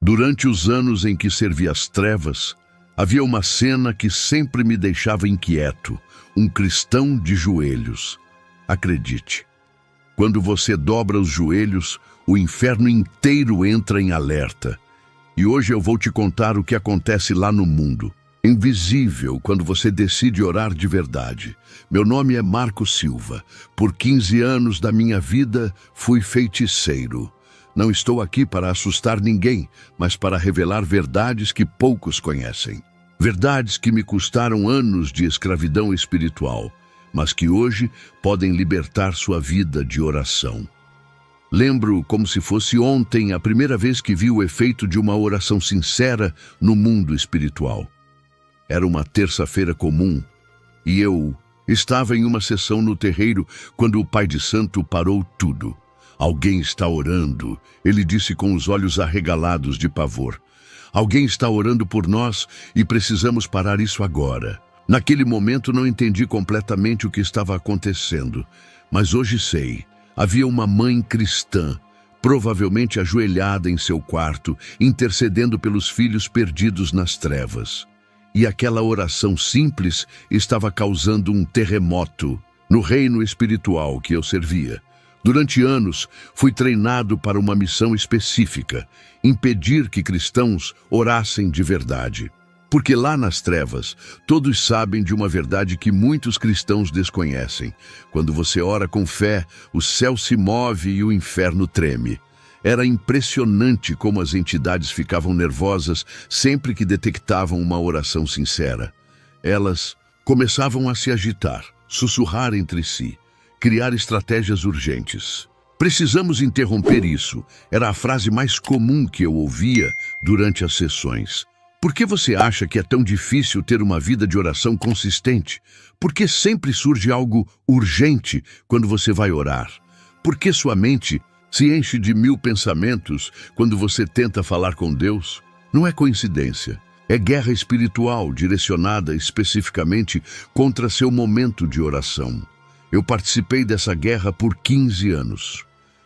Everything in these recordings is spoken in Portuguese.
Durante os anos em que servi às trevas, havia uma cena que sempre me deixava inquieto: um cristão de joelhos. Acredite, quando você dobra os joelhos, o inferno inteiro entra em alerta. E hoje eu vou te contar o que acontece lá no mundo invisível quando você decide orar de verdade. Meu nome é Marco Silva. Por 15 anos da minha vida fui feiticeiro. Não estou aqui para assustar ninguém, mas para revelar verdades que poucos conhecem. Verdades que me custaram anos de escravidão espiritual, mas que hoje podem libertar sua vida de oração. Lembro como se fosse ontem a primeira vez que vi o efeito de uma oração sincera no mundo espiritual. Era uma terça-feira comum e eu estava em uma sessão no terreiro quando o Pai de Santo parou tudo. Alguém está orando, ele disse com os olhos arregalados de pavor. Alguém está orando por nós e precisamos parar isso agora. Naquele momento não entendi completamente o que estava acontecendo, mas hoje sei. Havia uma mãe cristã, provavelmente ajoelhada em seu quarto, intercedendo pelos filhos perdidos nas trevas. E aquela oração simples estava causando um terremoto no reino espiritual que eu servia. Durante anos, fui treinado para uma missão específica: impedir que cristãos orassem de verdade. Porque lá nas trevas, todos sabem de uma verdade que muitos cristãos desconhecem. Quando você ora com fé, o céu se move e o inferno treme. Era impressionante como as entidades ficavam nervosas sempre que detectavam uma oração sincera. Elas começavam a se agitar, sussurrar entre si, criar estratégias urgentes. Precisamos interromper isso. Era a frase mais comum que eu ouvia durante as sessões. Por que você acha que é tão difícil ter uma vida de oração consistente? Por que sempre surge algo urgente quando você vai orar? Por que sua mente se enche de 1000 pensamentos quando você tenta falar com Deus? Não é coincidência. É guerra espiritual direcionada especificamente contra seu momento de oração. Eu participei dessa guerra por 15 anos.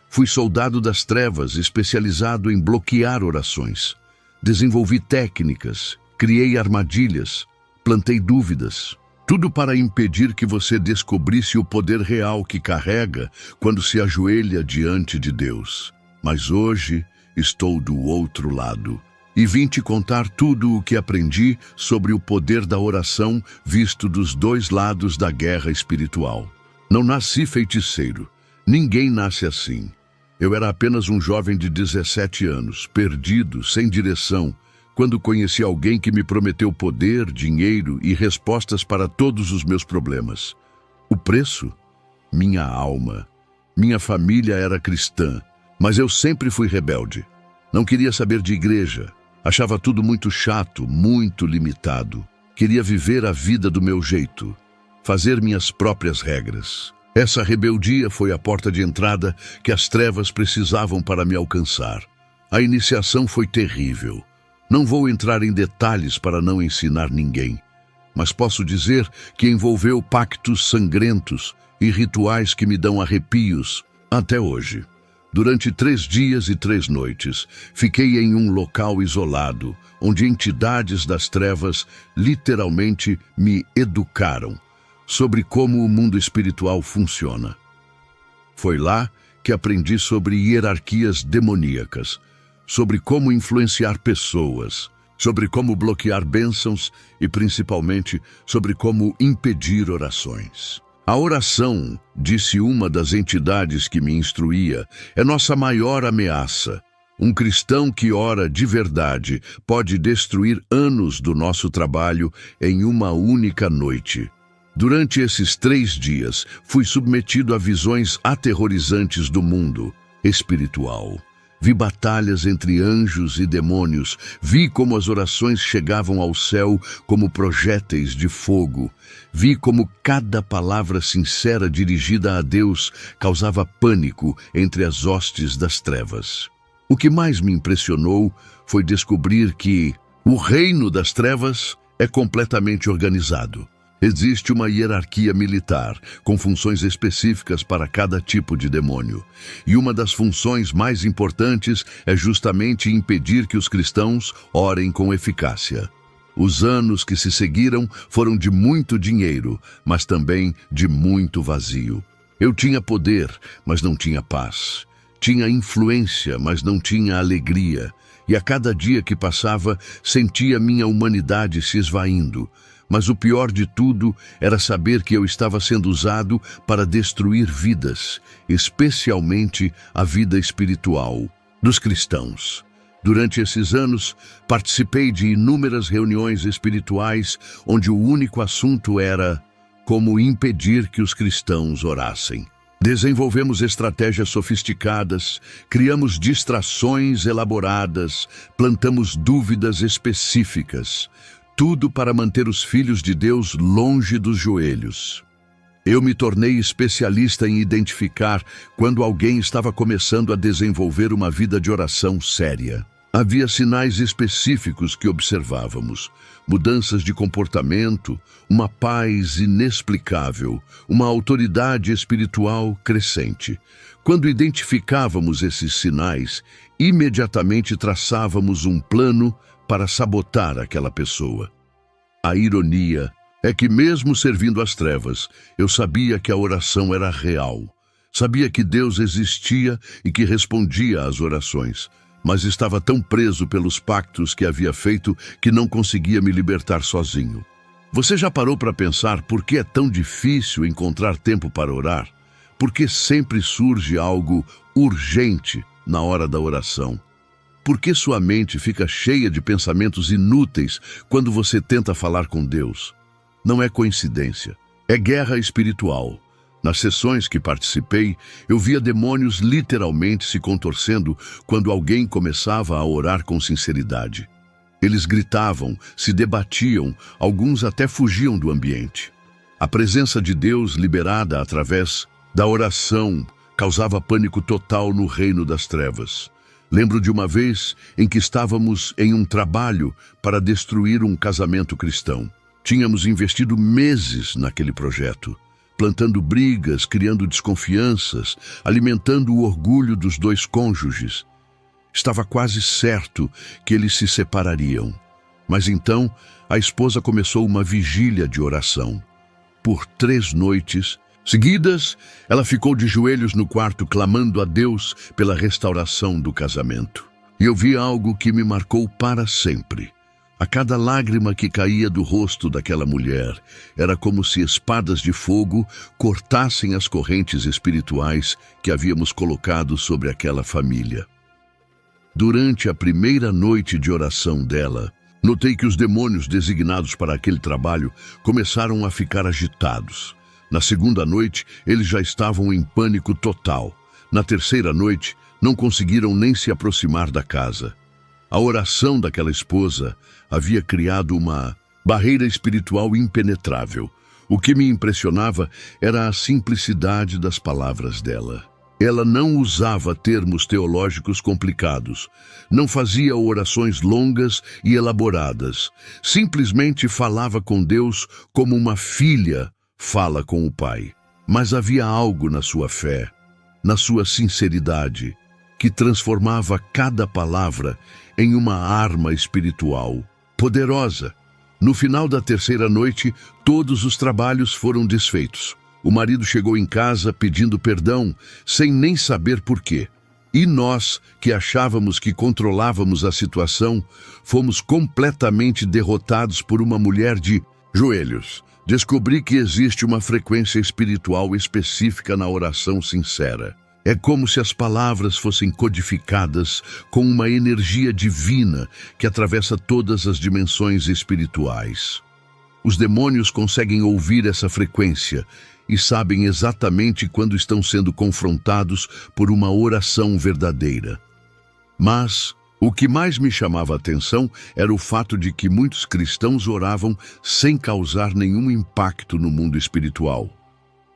Fui soldado das trevas, especializado em bloquear orações. Desenvolvi técnicas, criei armadilhas, plantei dúvidas. Tudo para impedir que você descobrisse o poder real que carrega quando se ajoelha diante de Deus. Mas hoje estou do outro lado e vim te contar tudo o que aprendi sobre o poder da oração visto dos dois lados da guerra espiritual. Não nasci feiticeiro. Ninguém nasce assim. Eu era apenas um jovem de 17 anos, perdido, sem direção, quando conheci alguém que me prometeu poder, dinheiro e respostas para todos os meus problemas. O preço? Minha alma. Minha família era cristã, mas eu sempre fui rebelde. Não queria saber de igreja. Achava tudo muito chato, muito limitado. Queria viver a vida do meu jeito, fazer minhas próprias regras. Essa rebeldia foi a porta de entrada que as trevas precisavam para me alcançar. A iniciação foi terrível. Não vou entrar em detalhes para não ensinar ninguém, mas posso dizer que envolveu pactos sangrentos e rituais que me dão arrepios até hoje. Durante 3 dias e 3 noites, fiquei em um local isolado, onde entidades das trevas literalmente me educaram sobre como o mundo espiritual funciona. Foi lá que aprendi sobre hierarquias demoníacas, sobre como influenciar pessoas, sobre como bloquear bênçãos e, principalmente, sobre como impedir orações. A oração, disse uma das entidades que me instruía, é nossa maior ameaça. Um cristão que ora de verdade pode destruir anos do nosso trabalho em uma única noite. Durante esses 3 dias, fui submetido a visões aterrorizantes do mundo espiritual. Vi batalhas entre anjos e demônios. Vi como as orações chegavam ao céu como projéteis de fogo. Vi como cada palavra sincera dirigida a Deus causava pânico entre as hostes das trevas. O que mais me impressionou foi descobrir que o reino das trevas é completamente organizado. Existe uma hierarquia militar, com funções específicas para cada tipo de demônio. E uma das funções mais importantes é justamente impedir que os cristãos orem com eficácia. Os anos que se seguiram foram de muito dinheiro, mas também de muito vazio. Eu tinha poder, mas não tinha paz. Tinha influência, mas não tinha alegria. E a cada dia que passava, sentia minha humanidade se esvaindo. Mas o pior de tudo era saber que eu estava sendo usado para destruir vidas, especialmente a vida espiritual dos cristãos. Durante esses anos, participei de inúmeras reuniões espirituais onde o único assunto era como impedir que os cristãos orassem. Desenvolvemos estratégias sofisticadas, criamos distrações elaboradas, plantamos dúvidas específicas. Tudo para manter os filhos de Deus longe dos joelhos. Eu me tornei especialista em identificar quando alguém estava começando a desenvolver uma vida de oração séria. Havia sinais específicos que observávamos, mudanças de comportamento, uma paz inexplicável, uma autoridade espiritual crescente. Quando identificávamos esses sinais, imediatamente traçávamos um plano para sabotar aquela pessoa. A ironia é que mesmo servindo às trevas, eu sabia que a oração era real. Sabia que Deus existia e que respondia às orações, mas estava tão preso pelos pactos que havia feito que não conseguia me libertar sozinho. Você já parou para pensar por que é tão difícil encontrar tempo para orar? Por que sempre surge algo urgente na hora da oração? Por que sua mente fica cheia de pensamentos inúteis quando você tenta falar com Deus? Não é coincidência. É guerra espiritual. Nas sessões que participei, eu via demônios literalmente se contorcendo quando alguém começava a orar com sinceridade. Eles gritavam, se debatiam, alguns até fugiam do ambiente. A presença de Deus liberada através da oração causava pânico total no reino das trevas. Lembro de uma vez em que estávamos em um trabalho para destruir um casamento cristão. Tínhamos investido meses naquele projeto, plantando brigas, criando desconfianças, alimentando o orgulho dos dois cônjuges. Estava quase certo que eles se separariam. Mas então, a esposa começou uma vigília de oração. Por 3 noites seguidas, ela ficou de joelhos no quarto clamando a Deus pela restauração do casamento. E eu vi algo que me marcou para sempre. A cada lágrima que caía do rosto daquela mulher, era como se espadas de fogo cortassem as correntes espirituais que havíamos colocado sobre aquela família. Durante a primeira noite de oração dela, notei que os demônios designados para aquele trabalho começaram a ficar agitados. Na segunda noite, eles já estavam em pânico total. Na terceira noite, não conseguiram nem se aproximar da casa. A oração daquela esposa havia criado uma barreira espiritual impenetrável. O que me impressionava era a simplicidade das palavras dela. Ela não usava termos teológicos complicados, não fazia orações longas e elaboradas. Simplesmente falava com Deus como uma filha fala com o Pai. Mas havia algo na sua fé, na sua sinceridade, que transformava cada palavra em uma arma espiritual poderosa. No final da terceira noite, todos os trabalhos foram desfeitos. O marido chegou em casa pedindo perdão, sem nem saber por quê. E nós, que achávamos que controlávamos a situação, fomos completamente derrotados por uma mulher de joelhos. Descobri que existe uma frequência espiritual específica na oração sincera. É como se as palavras fossem codificadas com uma energia divina que atravessa todas as dimensões espirituais. Os demônios conseguem ouvir essa frequência e sabem exatamente quando estão sendo confrontados por uma oração verdadeira. Mas o que mais me chamava a atenção era o fato de que muitos cristãos oravam sem causar nenhum impacto no mundo espiritual.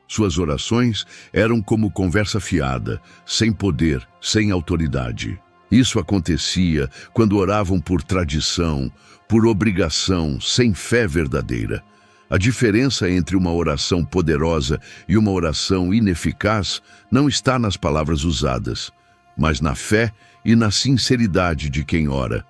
Suas orações eram como conversa fiada, sem poder, sem autoridade. Isso acontecia quando oravam por tradição, por obrigação, sem fé verdadeira. A diferença entre uma oração poderosa e uma oração ineficaz não está nas palavras usadas, mas na fé e na sinceridade de quem ora.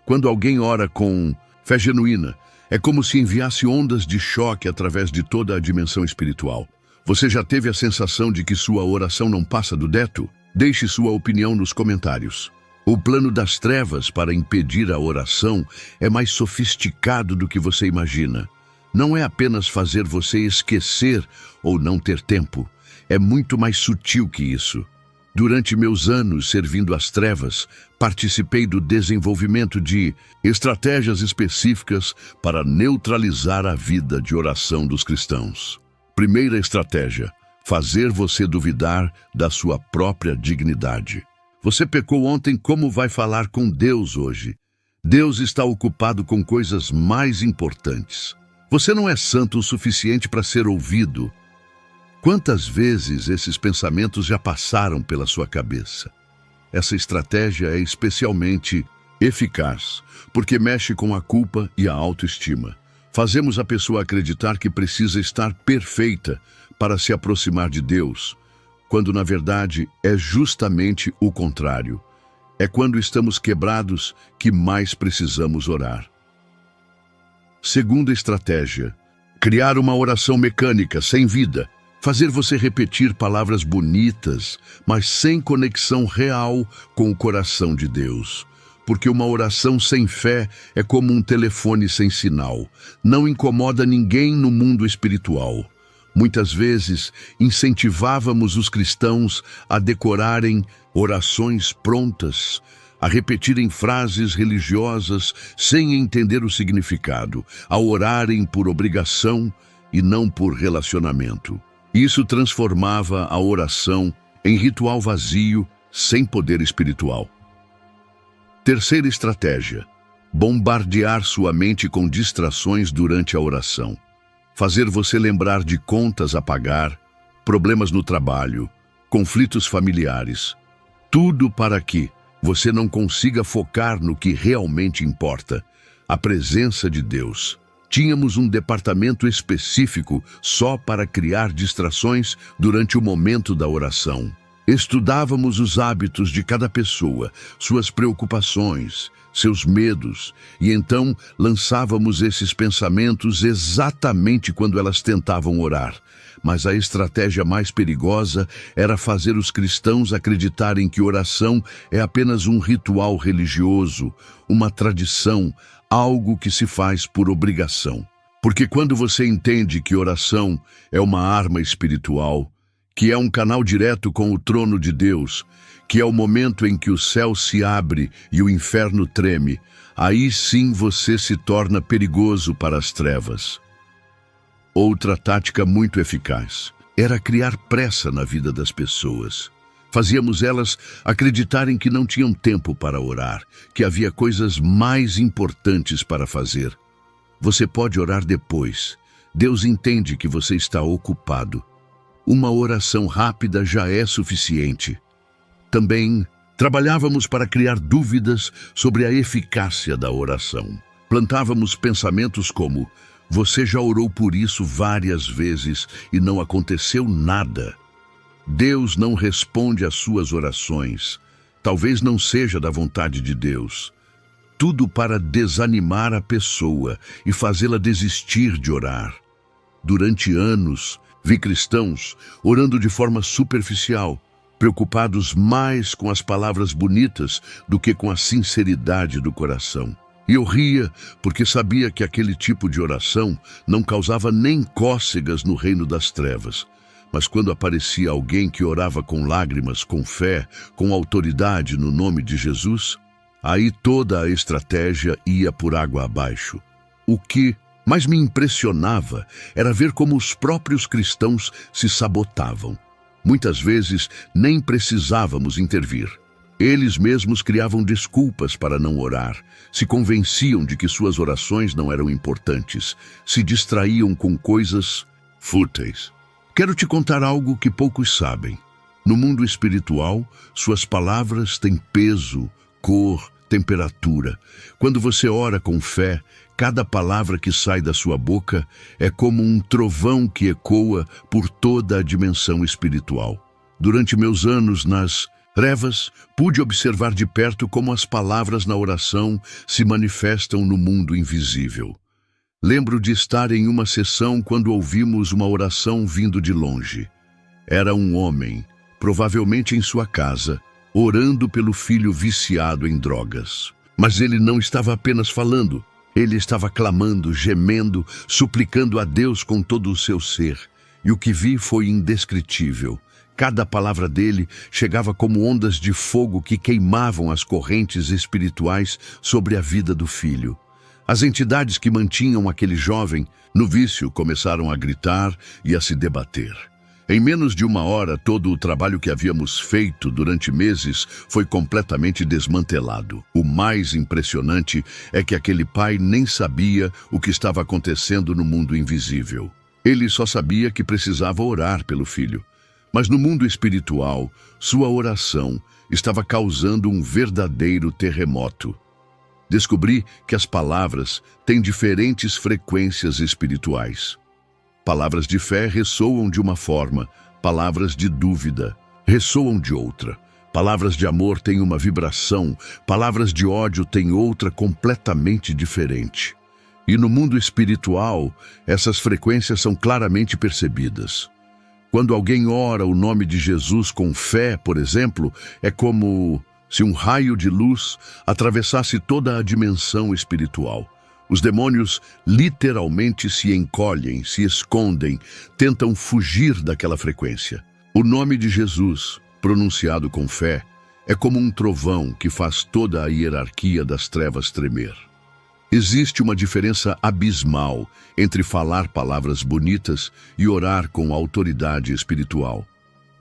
Quando alguém ora com fé genuína, é como se enviasse ondas de choque através de toda a dimensão espiritual. Você já teve a sensação de que sua oração não passa do teto? Deixe sua opinião nos comentários. O plano das trevas para impedir a oração é mais sofisticado do que você imagina. Não é apenas fazer você esquecer ou não ter tempo. É muito mais sutil que isso. Durante meus anos servindo às trevas, participei do desenvolvimento de estratégias específicas para neutralizar a vida de oração dos cristãos. Primeira estratégia: fazer você duvidar da sua própria dignidade. Você pecou ontem, como vai falar com Deus hoje? Deus está ocupado com coisas mais importantes. Você não é santo o suficiente para ser ouvido. Quantas vezes esses pensamentos já passaram pela sua cabeça? Essa estratégia é especialmente eficaz, porque mexe com a culpa e a autoestima. Fazemos a pessoa acreditar que precisa estar perfeita para se aproximar de Deus, quando na verdade é justamente o contrário. É quando estamos quebrados que mais precisamos orar. Segunda estratégia: criar uma oração mecânica, sem vida. Fazer você repetir palavras bonitas, mas sem conexão real com o coração de Deus. Porque uma oração sem fé é como um telefone sem sinal. Não incomoda ninguém no mundo espiritual. Muitas vezes, incentivávamos os cristãos a decorarem orações prontas, a repetirem frases religiosas sem entender o significado, a orarem por obrigação e não por relacionamento. Isso transformava a oração em ritual vazio, sem poder espiritual. Terceira estratégia: bombardear sua mente com distrações durante a oração. Fazer você lembrar de contas a pagar, problemas no trabalho, conflitos familiares. Tudo para que você não consiga focar no que realmente importa: a presença de Deus. Tínhamos um departamento específico só para criar distrações durante o momento da oração. Estudávamos os hábitos de cada pessoa, suas preocupações, seus medos, e então lançávamos esses pensamentos exatamente quando elas tentavam orar. Mas a estratégia mais perigosa era fazer os cristãos acreditarem que oração é apenas um ritual religioso, uma tradição, algo que se faz por obrigação. Porque quando você entende que oração é uma arma espiritual, que é um canal direto com o trono de Deus, que é o momento em que o céu se abre e o inferno treme, aí sim você se torna perigoso para as trevas. Outra tática muito eficaz era criar pressa na vida das pessoas. Fazíamos elas acreditarem que não tinham tempo para orar, que havia coisas mais importantes para fazer. Você pode orar depois. Deus entende que você está ocupado. Uma oração rápida já é suficiente. Também trabalhávamos para criar dúvidas sobre a eficácia da oração. Plantávamos pensamentos como: você já orou por isso várias vezes e não aconteceu nada. Deus não responde às suas orações. Talvez não seja da vontade de Deus. Tudo para desanimar a pessoa e fazê-la desistir de orar. Durante anos, vi cristãos orando de forma superficial, preocupados mais com as palavras bonitas do que com a sinceridade do coração. E eu ria porque sabia que aquele tipo de oração não causava nem cócegas no reino das trevas. Mas quando aparecia alguém que orava com lágrimas, com fé, com autoridade no nome de Jesus, aí toda a estratégia ia por água abaixo. O que mais me impressionava era ver como os próprios cristãos se sabotavam. Muitas vezes nem precisávamos intervir. Eles mesmos criavam desculpas para não orar, se convenciam de que suas orações não eram importantes, se distraíam com coisas fúteis. Quero te contar algo que poucos sabem. No mundo espiritual, suas palavras têm peso, cor, temperatura. Quando você ora com fé, cada palavra que sai da sua boca é como um trovão que ecoa por toda a dimensão espiritual. Durante meus anos nas trevas, pude observar de perto como as palavras na oração se manifestam no mundo invisível. Lembro de estar em uma sessão quando ouvimos uma oração vindo de longe. Era um homem, provavelmente em sua casa, orando pelo filho viciado em drogas. Mas ele não estava apenas falando, ele estava clamando, gemendo, suplicando a Deus com todo o seu ser. E o que vi foi indescritível. Cada palavra dele chegava como ondas de fogo que queimavam as correntes espirituais sobre a vida do filho. As entidades que mantinham aquele jovem no vício começaram a gritar e a se debater. Em menos de uma hora, todo o trabalho que havíamos feito durante meses foi completamente desmantelado. O mais impressionante é que aquele pai nem sabia o que estava acontecendo no mundo invisível. Ele só sabia que precisava orar pelo filho. Mas no mundo espiritual, sua oração estava causando um verdadeiro terremoto. Descobri que as palavras têm diferentes frequências espirituais. Palavras de fé ressoam de uma forma, palavras de dúvida ressoam de outra. Palavras de amor têm uma vibração, palavras de ódio têm outra completamente diferente. E no mundo espiritual, essas frequências são claramente percebidas. Quando alguém ora o nome de Jesus com fé, por exemplo, é como se um raio de luz atravessasse toda a dimensão espiritual. Os demônios literalmente se encolhem, se escondem, tentam fugir daquela frequência. O nome de Jesus, pronunciado com fé, é como um trovão que faz toda a hierarquia das trevas tremer. Existe uma diferença abismal entre falar palavras bonitas e orar com autoridade espiritual.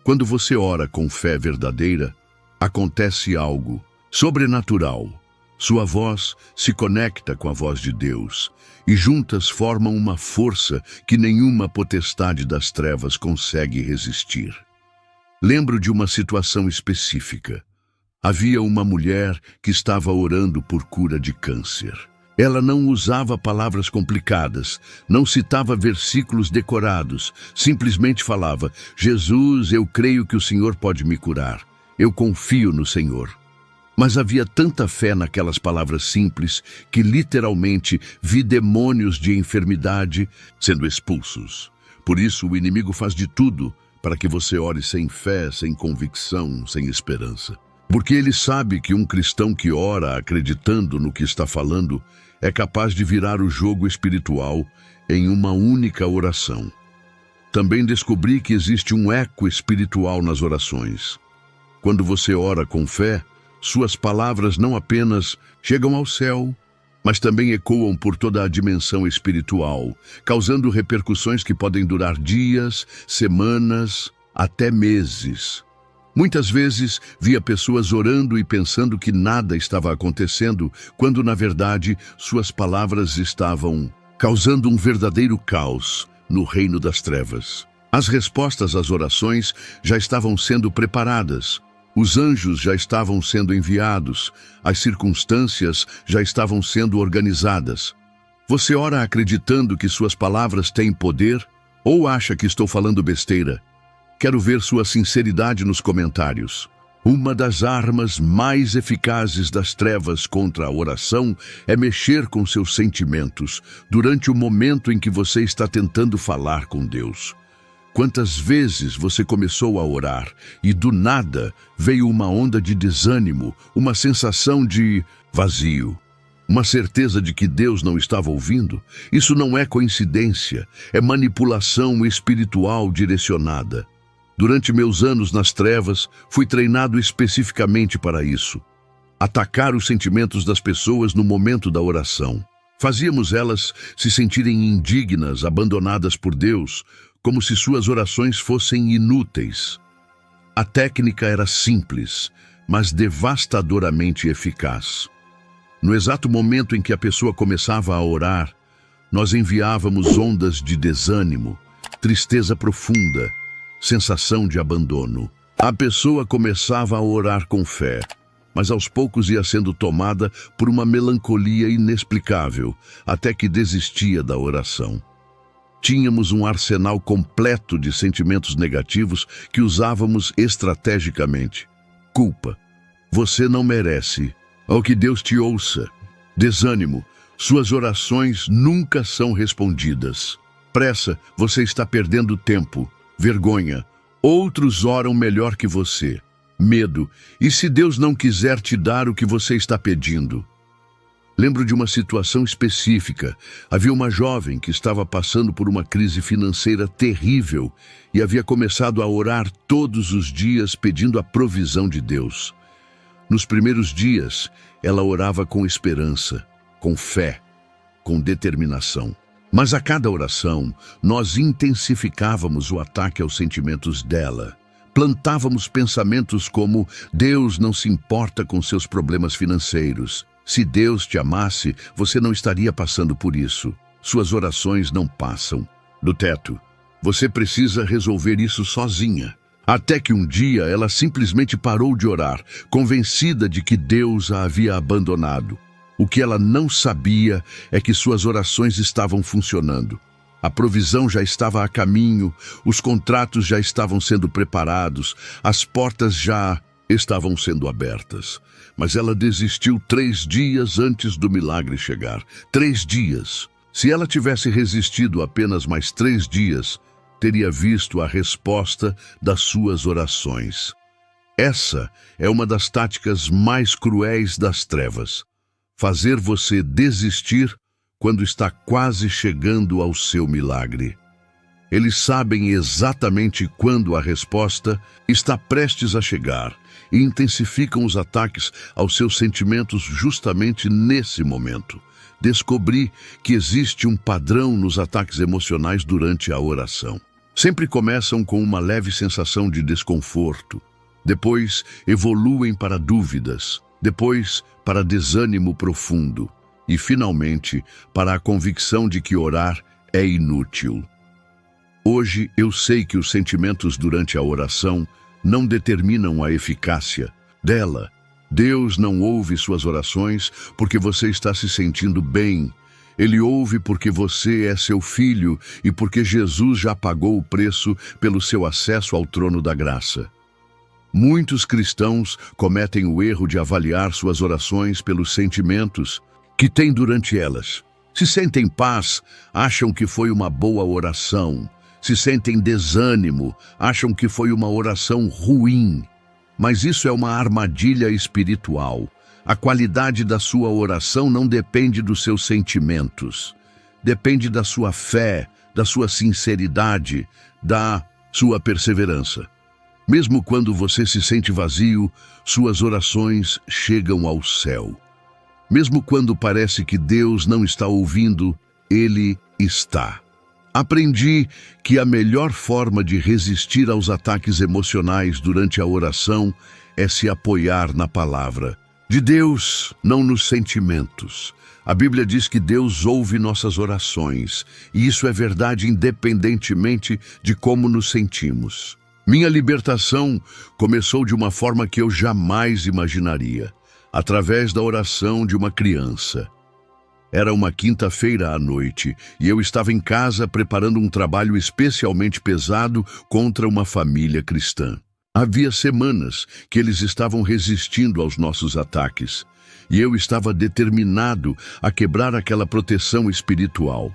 Quando você ora com fé verdadeira, acontece algo sobrenatural. Sua voz se conecta com a voz de Deus e juntas formam uma força que nenhuma potestade das trevas consegue resistir. Lembro de uma situação específica. Havia uma mulher que estava orando por cura de câncer. Ela não usava palavras complicadas, não citava versículos decorados, simplesmente falava: Jesus, eu creio que o Senhor pode me curar. Eu confio no Senhor. Mas havia tanta fé naquelas palavras simples que literalmente vi demônios de enfermidade sendo expulsos. Por isso o inimigo faz de tudo para que você ore sem fé, sem convicção, sem esperança. Porque ele sabe que um cristão que ora acreditando no que está falando é capaz de virar o jogo espiritual em uma única oração. Também descobri que existe um eco espiritual nas orações. Quando você ora com fé, suas palavras não apenas chegam ao céu, mas também ecoam por toda a dimensão espiritual, causando repercussões que podem durar dias, semanas, até meses. Muitas vezes via pessoas orando e pensando que nada estava acontecendo, quando na verdade suas palavras estavam causando um verdadeiro caos no reino das trevas. As respostas às orações já estavam sendo preparadas. Os anjos já estavam sendo enviados, as circunstâncias já estavam sendo organizadas. Você ora acreditando que suas palavras têm poder ou acha que estou falando besteira? Quero ver sua sinceridade nos comentários. Uma das armas mais eficazes das trevas contra a oração é mexer com seus sentimentos durante o momento em que você está tentando falar com Deus. Quantas vezes você começou a orar e do nada veio uma onda de desânimo, uma sensação de vazio, uma certeza de que Deus não estava ouvindo? Isso não é coincidência, é manipulação espiritual direcionada. Durante meus anos nas trevas, fui treinado especificamente para isso. Atacar os sentimentos das pessoas no momento da oração. Fazíamos elas se sentirem indignas, abandonadas por Deus, como se suas orações fossem inúteis. A técnica era simples, mas devastadoramente eficaz. No exato momento em que a pessoa começava a orar, nós enviávamos ondas de desânimo, tristeza profunda, sensação de abandono. A pessoa começava a orar com fé, mas aos poucos ia sendo tomada por uma melancolia inexplicável, até que desistia da oração. Tínhamos um arsenal completo de sentimentos negativos que usávamos estrategicamente. Culpa. Você não merece. Ao que Deus te ouça. Desânimo. Suas orações nunca são respondidas. Pressa. Você está perdendo tempo. Vergonha. Outros oram melhor que você. Medo. E se Deus não quiser te dar o que você está pedindo? Lembro de uma situação específica. Havia uma jovem que estava passando por uma crise financeira terrível e havia começado a orar todos os dias pedindo a provisão de Deus. Nos primeiros dias, ela orava com esperança, com fé, com determinação. Mas a cada oração, nós intensificávamos o ataque aos sentimentos dela. Plantávamos pensamentos como: Deus não se importa com seus problemas financeiros. Se Deus te amasse, você não estaria passando por isso. Suas orações não passam do teto. Você precisa resolver isso sozinha. Até que um dia ela simplesmente parou de orar, convencida de que Deus a havia abandonado. O que ela não sabia é que suas orações estavam funcionando. A provisão já estava a caminho, os contratos já estavam sendo preparados, as portas já estavam sendo abertas. Mas ela desistiu 3 dias antes do milagre chegar. 3 dias. Se ela tivesse resistido apenas mais 3 dias, teria visto a resposta das suas orações. Essa é uma das táticas mais cruéis das trevas. Fazer você desistir quando está quase chegando ao seu milagre. Eles sabem exatamente quando a resposta está prestes a chegar e intensificam os ataques aos seus sentimentos justamente nesse momento. Descobri que existe um padrão nos ataques emocionais durante a oração. Sempre começam com uma leve sensação de desconforto, depois evoluem para dúvidas, depois para desânimo profundo e, finalmente, para a convicção de que orar é inútil. Hoje eu sei que os sentimentos durante a oração não determinam a eficácia dela. Deus não ouve suas orações porque você está se sentindo bem. Ele ouve porque você é seu filho e porque Jesus já pagou o preço pelo seu acesso ao trono da graça. Muitos cristãos cometem o erro de avaliar suas orações pelos sentimentos que têm durante elas. Se sentem paz, acham que foi uma boa oração. Se sentem desânimo, acham que foi uma oração ruim. Mas isso é uma armadilha espiritual. A qualidade da sua oração não depende dos seus sentimentos. Depende da sua fé, da sua sinceridade, da sua perseverança. Mesmo quando você se sente vazio, suas orações chegam ao céu. Mesmo quando parece que Deus não está ouvindo, Ele está. Aprendi que a melhor forma de resistir aos ataques emocionais durante a oração é se apoiar na palavra de Deus, não nos sentimentos. A Bíblia diz que Deus ouve nossas orações, e isso é verdade independentemente de como nos sentimos. Minha libertação começou de uma forma que eu jamais imaginaria, através da oração de uma criança. Era uma quinta-feira à noite e eu estava em casa preparando um trabalho especialmente pesado contra uma família cristã. Havia semanas que eles estavam resistindo aos nossos ataques e eu estava determinado a quebrar aquela proteção espiritual.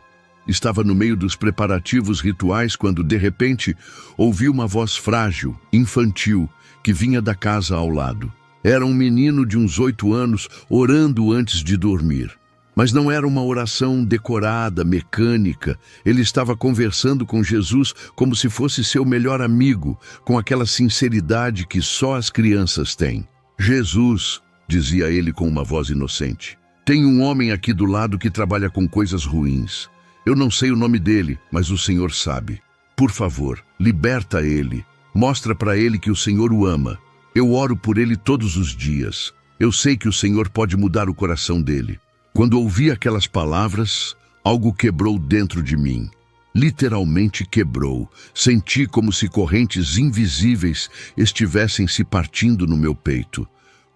Estava no meio dos preparativos rituais quando, de repente, ouvi uma voz frágil, infantil, que vinha da casa ao lado. Era um menino de uns 8 anos orando antes de dormir. Mas não era uma oração decorada, mecânica. Ele estava conversando com Jesus como se fosse seu melhor amigo, com aquela sinceridade que só as crianças têm. Jesus, dizia ele com uma voz inocente, tem um homem aqui do lado que trabalha com coisas ruins. Eu não sei o nome dele, mas o Senhor sabe. Por favor, liberta ele. Mostra para ele que o Senhor o ama. Eu oro por ele todos os dias. Eu sei que o Senhor pode mudar o coração dele. Quando ouvi aquelas palavras, algo quebrou dentro de mim. Literalmente quebrou. Senti como se correntes invisíveis estivessem se partindo no meu peito.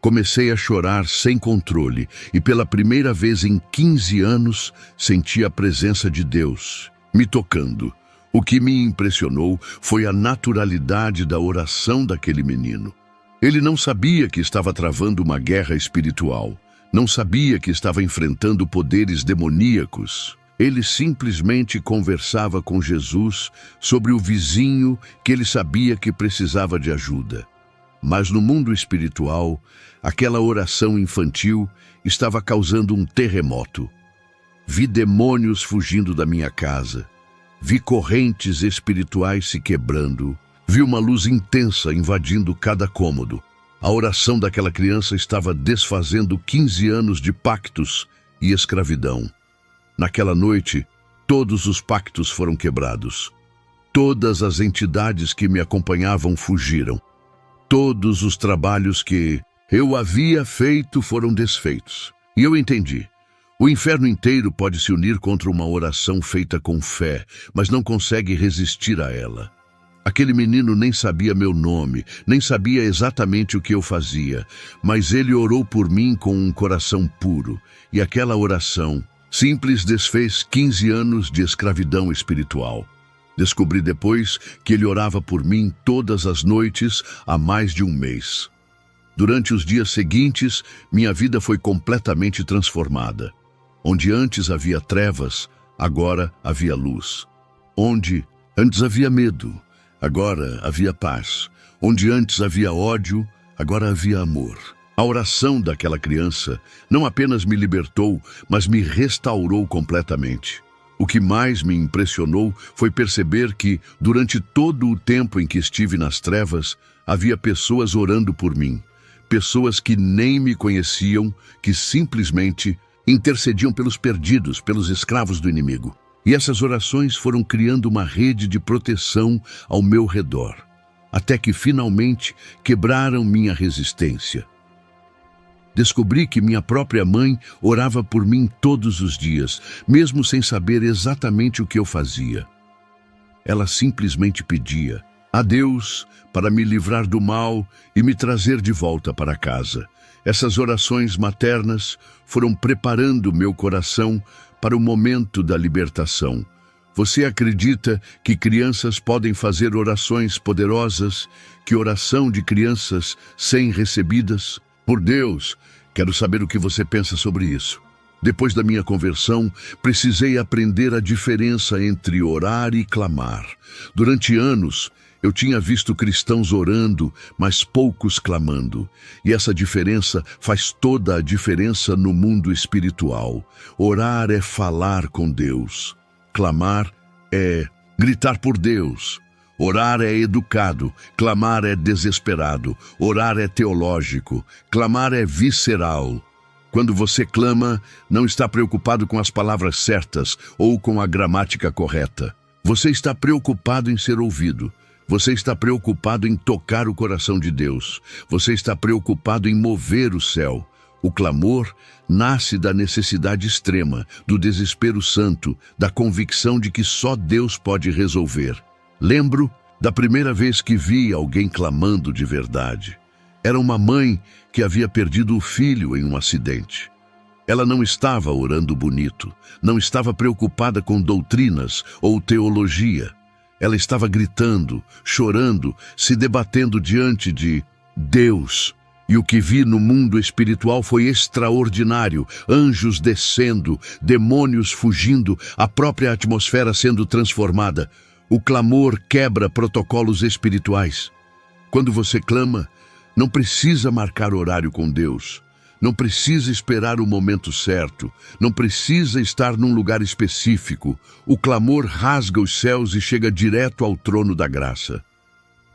Comecei a chorar sem controle e pela primeira vez em 15 anos senti a presença de Deus me tocando. O que me impressionou foi a naturalidade da oração daquele menino. Ele não sabia que estava travando uma guerra espiritual. Não sabia que estava enfrentando poderes demoníacos. Ele simplesmente conversava com Jesus sobre o vizinho que ele sabia que precisava de ajuda. Mas no mundo espiritual, aquela oração infantil estava causando um terremoto. Vi demônios fugindo da minha casa. Vi correntes espirituais se quebrando. Vi uma luz intensa invadindo cada cômodo. A oração daquela criança estava desfazendo 15 anos de pactos e escravidão. Naquela noite, todos os pactos foram quebrados. Todas as entidades que me acompanhavam fugiram. Todos os trabalhos que eu havia feito foram desfeitos. E eu entendi. O inferno inteiro pode se unir contra uma oração feita com fé, mas não consegue resistir a ela. Aquele menino nem sabia meu nome, nem sabia exatamente o que eu fazia, mas ele orou por mim com um coração puro, e aquela oração simples desfez 15 anos de escravidão espiritual. Descobri depois que ele orava por mim todas as noites há mais de um mês. Durante os dias seguintes, minha vida foi completamente transformada. Onde antes havia trevas, agora havia luz. Onde antes havia medo, agora havia paz. Onde antes havia ódio, agora havia amor. A oração daquela criança não apenas me libertou, mas me restaurou completamente. O que mais me impressionou foi perceber que, durante todo o tempo em que estive nas trevas, havia pessoas orando por mim. Pessoas que nem me conheciam, que simplesmente intercediam pelos perdidos, pelos escravos do inimigo. E essas orações foram criando uma rede de proteção ao meu redor, até que finalmente quebraram minha resistência. Descobri que minha própria mãe orava por mim todos os dias, mesmo sem saber exatamente o que eu fazia. Ela simplesmente pedia a Deus para me livrar do mal e me trazer de volta para casa. Essas orações maternas foram preparando meu coração para o momento da libertação. Você acredita que crianças podem fazer orações poderosas, que oração de crianças sem recebidas? Por Deus, quero saber o que você pensa sobre isso. Depois da minha conversão, precisei aprender a diferença entre orar e clamar. Durante anos, eu tinha visto cristãos orando, mas poucos clamando. E essa diferença faz toda a diferença no mundo espiritual. Orar é falar com Deus. Clamar é gritar por Deus. Orar é educado, clamar é desesperado. Orar é teológico, clamar é visceral. Quando você clama, não está preocupado com as palavras certas ou com a gramática correta. Você está preocupado em ser ouvido. Você está preocupado em tocar o coração de Deus. Você está preocupado em mover o céu. O clamor nasce da necessidade extrema, do desespero santo, da convicção de que só Deus pode resolver. Lembro da primeira vez que vi alguém clamando de verdade. Era uma mãe que havia perdido o filho em um acidente. Ela não estava orando bonito, não estava preocupada com doutrinas ou teologia. Ela estava gritando, chorando, se debatendo diante de Deus. E o que vi no mundo espiritual foi extraordinário. Anjos descendo, demônios fugindo, a própria atmosfera sendo transformada. O clamor quebra protocolos espirituais. Quando você clama, não precisa marcar horário com Deus. Não precisa esperar o momento certo. Não precisa estar num lugar específico. O clamor rasga os céus e chega direto ao trono da graça.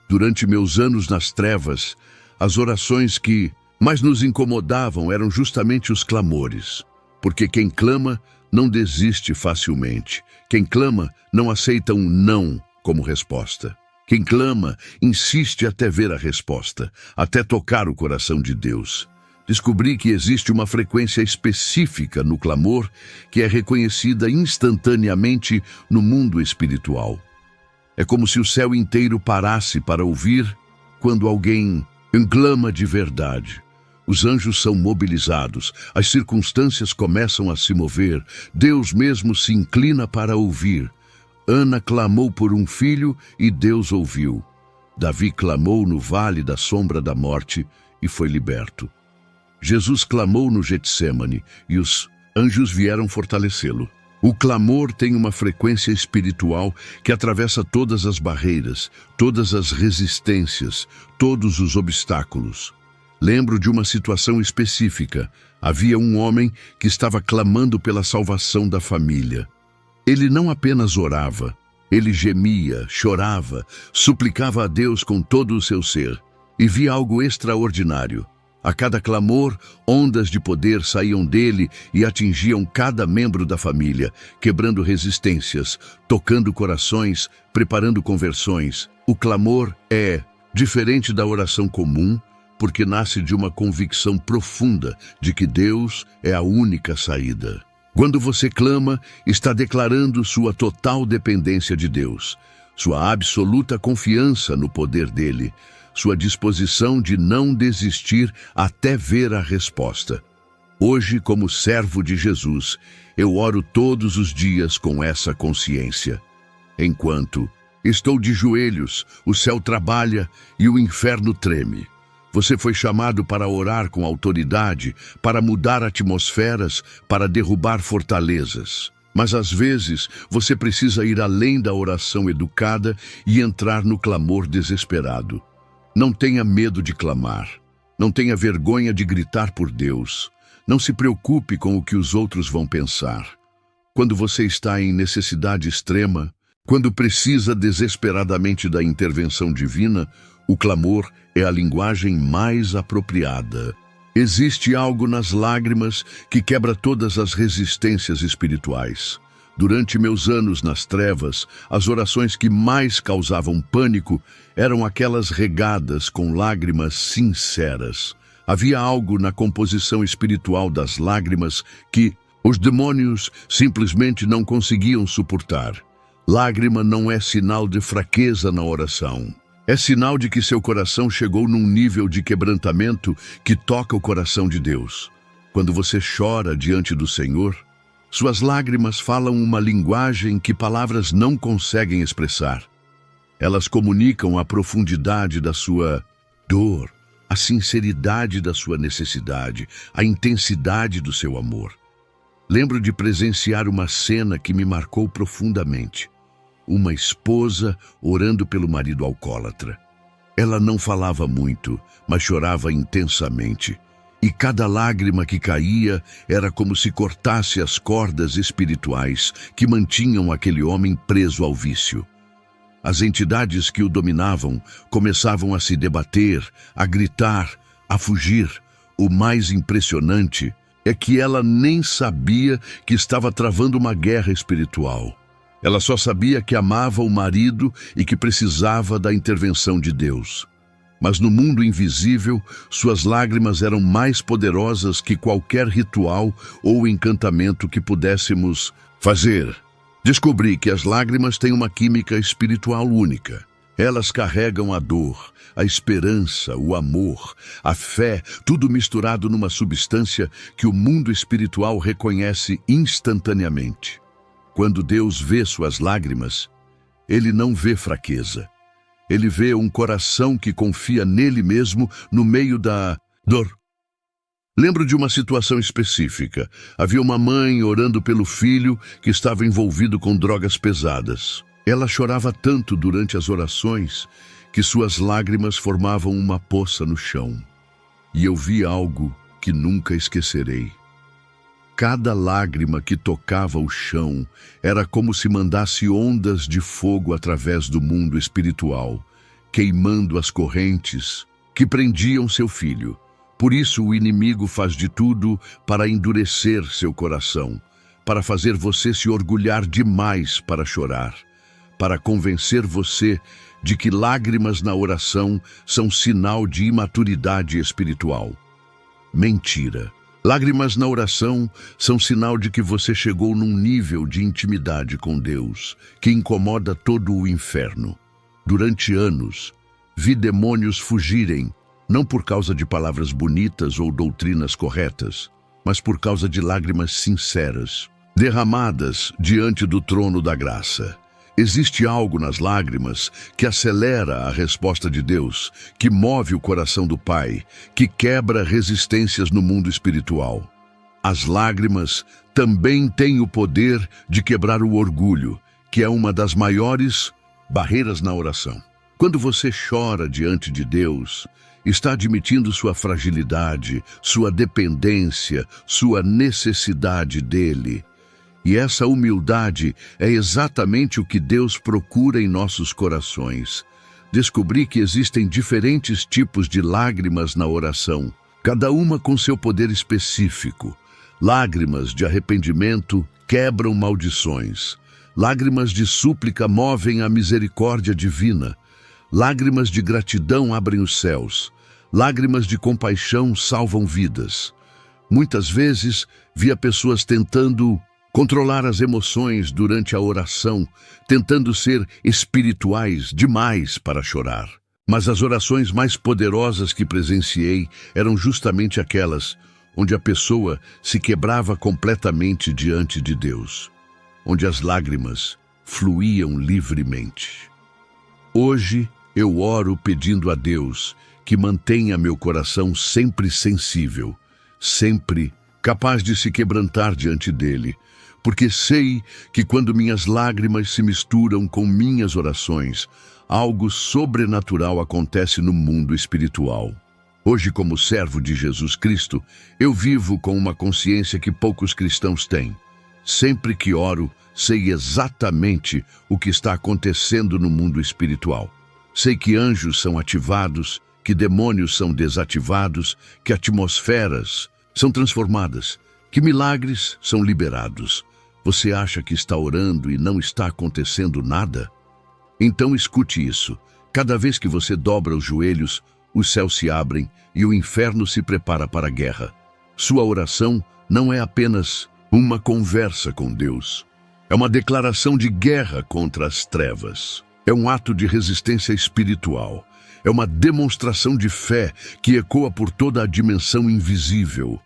Durante meus anos nas trevas, as orações que mais nos incomodavam eram justamente os clamores. Porque quem clama não desiste facilmente. Quem clama não aceita um não como resposta. Quem clama insiste até ver a resposta, até tocar o coração de Deus. Descobri que existe uma frequência específica no clamor que é reconhecida instantaneamente no mundo espiritual. É como se o céu inteiro parasse para ouvir quando alguém clama de verdade. Os anjos são mobilizados, as circunstâncias começam a se mover, Deus mesmo se inclina para ouvir. Ana clamou por um filho e Deus ouviu. Davi clamou no vale da sombra da morte e foi liberto. Jesus clamou no Getsêmani e os anjos vieram fortalecê-lo. O clamor tem uma frequência espiritual que atravessa todas as barreiras, todas as resistências, todos os obstáculos. Lembro de uma situação específica. Havia um homem que estava clamando pela salvação da família. Ele não apenas orava, ele gemia, chorava, suplicava a Deus com todo o seu ser. E via algo extraordinário. A cada clamor, ondas de poder saíam dele e atingiam cada membro da família, quebrando resistências, tocando corações, preparando conversões. O clamor é diferente da oração comum, porque nasce de uma convicção profunda de que Deus é a única saída. Quando você clama, está declarando sua total dependência de Deus, sua absoluta confiança no poder dele, sua disposição de não desistir até ver a resposta. Hoje, como servo de Jesus, eu oro todos os dias com essa consciência. Enquanto estou de joelhos, o céu trabalha e o inferno treme. Você foi chamado para orar com autoridade, para mudar atmosferas, para derrubar fortalezas. Mas às vezes você precisa ir além da oração educada e entrar no clamor desesperado. Não tenha medo de clamar. Não tenha vergonha de gritar por Deus. Não se preocupe com o que os outros vão pensar. Quando você está em necessidade extrema, quando precisa desesperadamente da intervenção divina, o clamor é a linguagem mais apropriada. Existe algo nas lágrimas que quebra todas as resistências espirituais. Durante meus anos nas trevas, as orações que mais causavam pânico eram aquelas regadas com lágrimas sinceras. Havia algo na composição espiritual das lágrimas que os demônios simplesmente não conseguiam suportar. Lágrima não é sinal de fraqueza na oração. É sinal de que seu coração chegou num nível de quebrantamento que toca o coração de Deus. Quando você chora diante do Senhor, suas lágrimas falam uma linguagem que palavras não conseguem expressar. Elas comunicam a profundidade da sua dor, a sinceridade da sua necessidade, a intensidade do seu amor. Lembro de presenciar uma cena que me marcou profundamente. Uma esposa orando pelo marido alcoólatra. Ela não falava muito, mas chorava intensamente. E cada lágrima que caía era como se cortasse as cordas espirituais que mantinham aquele homem preso ao vício. As entidades que o dominavam começavam a se debater, a gritar, a fugir. O mais impressionante é que ela nem sabia que estava travando uma guerra espiritual. Ela só sabia que amava o marido e que precisava da intervenção de Deus. Mas no mundo invisível, suas lágrimas eram mais poderosas que qualquer ritual ou encantamento que pudéssemos fazer. Descobri que as lágrimas têm uma química espiritual única. Elas carregam a dor, a esperança, o amor, a fé, tudo misturado numa substância que o mundo espiritual reconhece instantaneamente. Quando Deus vê suas lágrimas, Ele não vê fraqueza. Ele vê um coração que confia nele mesmo no meio da dor. Lembro de uma situação específica. Havia uma mãe orando pelo filho que estava envolvido com drogas pesadas. Ela chorava tanto durante as orações que suas lágrimas formavam uma poça no chão. E eu vi algo que nunca esquecerei. Cada lágrima que tocava o chão era como se mandasse ondas de fogo através do mundo espiritual, queimando as correntes que prendiam seu filho. Por isso o inimigo faz de tudo para endurecer seu coração, para fazer você se orgulhar demais para chorar, para convencer você de que lágrimas na oração são sinal de imaturidade espiritual. Mentira! Lágrimas na oração são sinal de que você chegou num nível de intimidade com Deus que incomoda todo o inferno. Durante anos, vi demônios fugirem não por causa de palavras bonitas ou doutrinas corretas, mas por causa de lágrimas sinceras, derramadas diante do trono da graça. Existe algo nas lágrimas que acelera a resposta de Deus, que move o coração do Pai, que quebra resistências no mundo espiritual. As lágrimas também têm o poder de quebrar o orgulho, que é uma das maiores barreiras na oração. Quando você chora diante de Deus, está admitindo sua fragilidade, sua dependência, sua necessidade dele. E essa humildade é exatamente o que Deus procura em nossos corações. Descobri que existem diferentes tipos de lágrimas na oração, cada uma com seu poder específico. Lágrimas de arrependimento quebram maldições. Lágrimas de súplica movem a misericórdia divina. Lágrimas de gratidão abrem os céus. Lágrimas de compaixão salvam vidas. Muitas vezes, via pessoas tentando controlar as emoções durante a oração, tentando ser espirituais demais para chorar. Mas as orações mais poderosas que presenciei eram justamente aquelas onde a pessoa se quebrava completamente diante de Deus, onde as lágrimas fluíam livremente. Hoje eu oro pedindo a Deus que mantenha meu coração sempre sensível, sempre capaz de se quebrantar diante dele, porque sei que quando minhas lágrimas se misturam com minhas orações, algo sobrenatural acontece no mundo espiritual. Hoje, como servo de Jesus Cristo, eu vivo com uma consciência que poucos cristãos têm. Sempre que oro, sei exatamente o que está acontecendo no mundo espiritual. Sei que anjos são ativados, que demônios são desativados, que atmosferas são transformadas, que milagres são liberados. Você acha que está orando e não está acontecendo nada? Então escute isso. Cada vez que você dobra os joelhos, os céus se abrem e o inferno se prepara para a guerra. Sua oração não é apenas uma conversa com Deus. É uma declaração de guerra contra as trevas. É um ato de resistência espiritual. É uma demonstração de fé que ecoa por toda a dimensão invisível.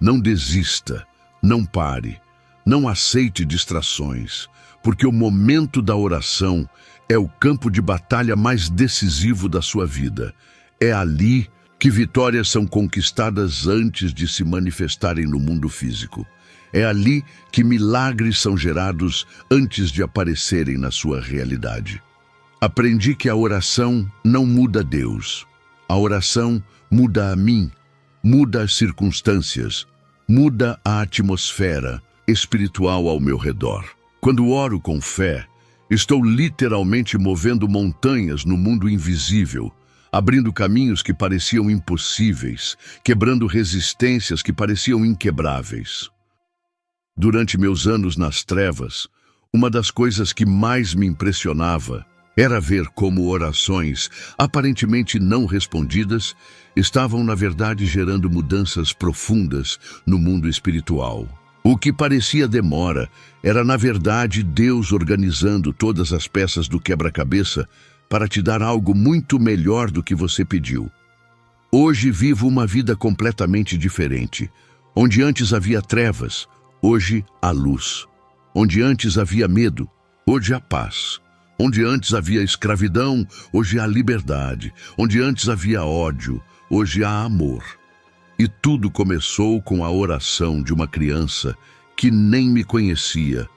Não desista, não pare, não aceite distrações, porque o momento da oração é o campo de batalha mais decisivo da sua vida. É ali que vitórias são conquistadas antes de se manifestarem no mundo físico. É ali que milagres são gerados antes de aparecerem na sua realidade. Aprendi que a oração não muda Deus. A oração muda a mim, muda as circunstâncias, muda a atmosfera espiritual ao meu redor. Quando oro com fé, estou literalmente movendo montanhas no mundo invisível, abrindo caminhos que pareciam impossíveis, quebrando resistências que pareciam inquebráveis. Durante meus anos nas trevas, uma das coisas que mais me impressionava era ver como orações, aparentemente não respondidas, estavam na verdade gerando mudanças profundas no mundo espiritual. O que parecia demora era na verdade Deus organizando todas as peças do quebra-cabeça para te dar algo muito melhor do que você pediu. Hoje vivo uma vida completamente diferente. Onde antes havia trevas, hoje há luz. Onde antes havia medo, hoje há paz. Onde antes havia escravidão, hoje há liberdade. Onde antes havia ódio, hoje há amor. E tudo começou com a oração de uma criança que nem me conhecia,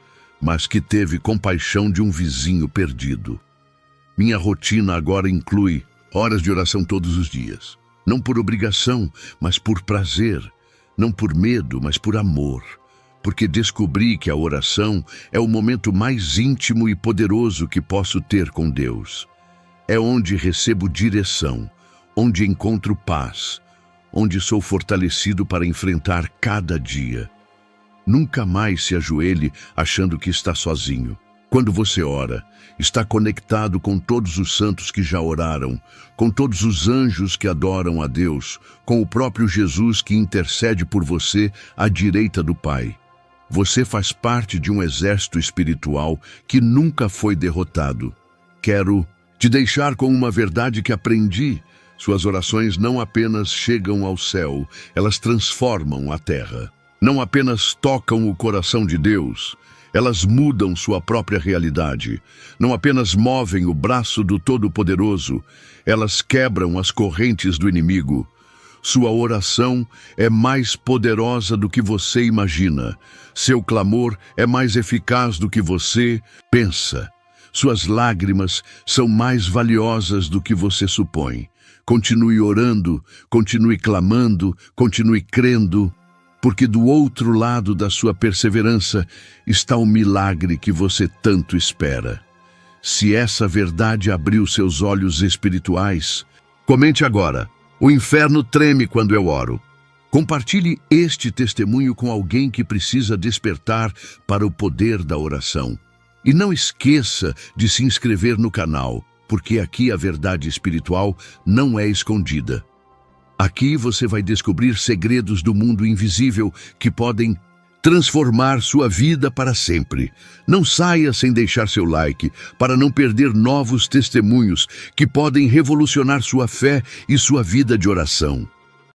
mas que teve compaixão de um vizinho perdido. Minha rotina agora inclui horas de oração todos os dias. Não por obrigação, mas por prazer. Não por medo, mas por amor. Porque descobri que a oração é o momento mais íntimo e poderoso que posso ter com Deus. É onde recebo direção, onde encontro paz, onde sou fortalecido para enfrentar cada dia. Nunca mais se ajoelhe achando que está sozinho. Quando você ora, está conectado com todos os santos que já oraram, com todos os anjos que adoram a Deus, com o próprio Jesus que intercede por você à direita do Pai. Você faz parte de um exército espiritual que nunca foi derrotado. Quero te deixar com uma verdade que aprendi Suas orações não apenas chegam ao céu, elas transformam a terra. Não apenas tocam o coração de Deus, elas mudam sua própria realidade. Não apenas movem o braço do Todo-Poderoso, elas quebram as correntes do inimigo. Sua oração é mais poderosa do que você imagina. Seu clamor é mais eficaz do que você pensa. Suas lágrimas são mais valiosas do que você supõe. Continue orando, continue clamando, continue crendo, porque do outro lado da sua perseverança está o milagre que você tanto espera. Se essa verdade abriu seus olhos espirituais, comente agora: o inferno treme quando eu oro. Compartilhe este testemunho com alguém que precisa despertar para o poder da oração. E não esqueça de se inscrever no canal, porque aqui a verdade espiritual não é escondida. Aqui você vai descobrir segredos do mundo invisível que podem transformar sua vida para sempre. Não saia sem deixar seu like para não perder novos testemunhos que podem revolucionar sua fé e sua vida de oração.